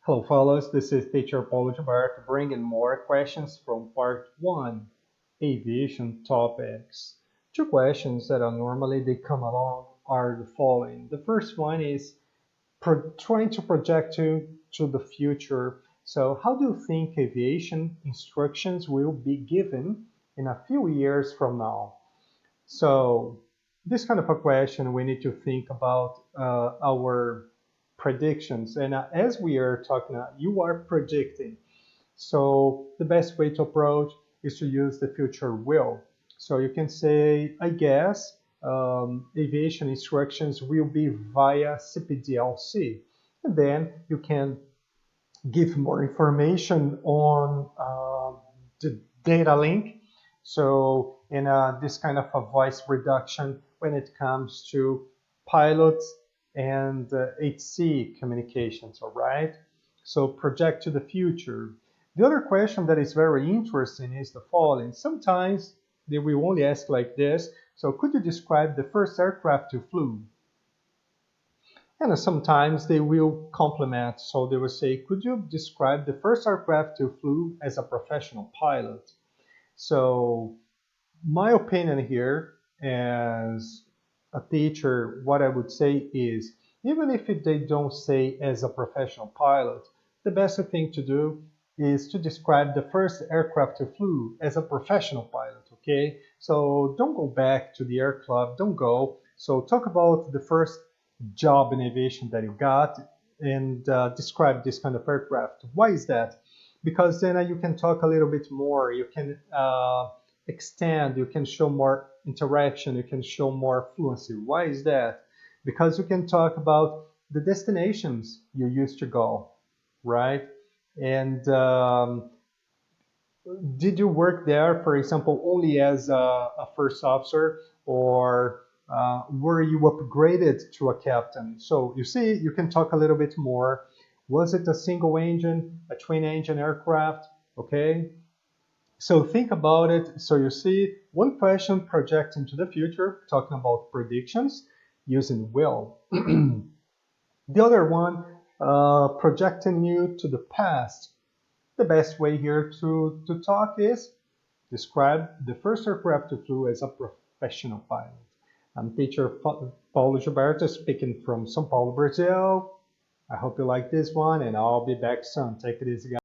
Hello, fellows. This is teacher Paulo Gilberto bringing more questions from part 1, aviation topics. Two questions that are normally they come along are the following. The first one is trying to project to the future. So how do you think aviation instructions will be given in a few years from now? So this kind of a question, we need to think about our predictions. And as we are talking, you are predicting. So the best way to approach is to use the future will. So you can say, I guess aviation instructions will be via CPDLC. And then you can give more information on the data link. So in this kind of a voice reduction when it comes to pilots and HC communications, all right? So project to the future. The other question that is very interesting is the following. Sometimes they will only ask like this. So could you describe the first aircraft you flew? And sometimes they will complement. So they will say, could you describe the first aircraft you flew as a professional pilot? So my opinion here as a teacher, what I would say is, even if they don't say as a professional pilot, the best thing to do is to describe the first aircraft you flew as a professional pilot, okay? So don't go back to the air club, don't go. So talk about the first job in aviation that you got and describe this kind of aircraft. Why is that? Because then you can talk a little bit more, you can extend, you can show more interaction, you can show more fluency. Why is that? Because you can talk about the destinations you used to go, right? And did you work there, for example, only as a first officer, or were you upgraded to a captain? So you see, you can talk a little bit more. Was it a single engine, a twin engine aircraft? Okay. So think about it. So you see, one question projecting to the future, talking about predictions using will. The other one, projecting you to the past. The best way here to talk is describe the first aircraft you flew as a professional pilot. I'm teacher Paulo Gilberto speaking from São Paulo, Brazil. I hope you like this one, and I'll be back soon. Take it easy, guys.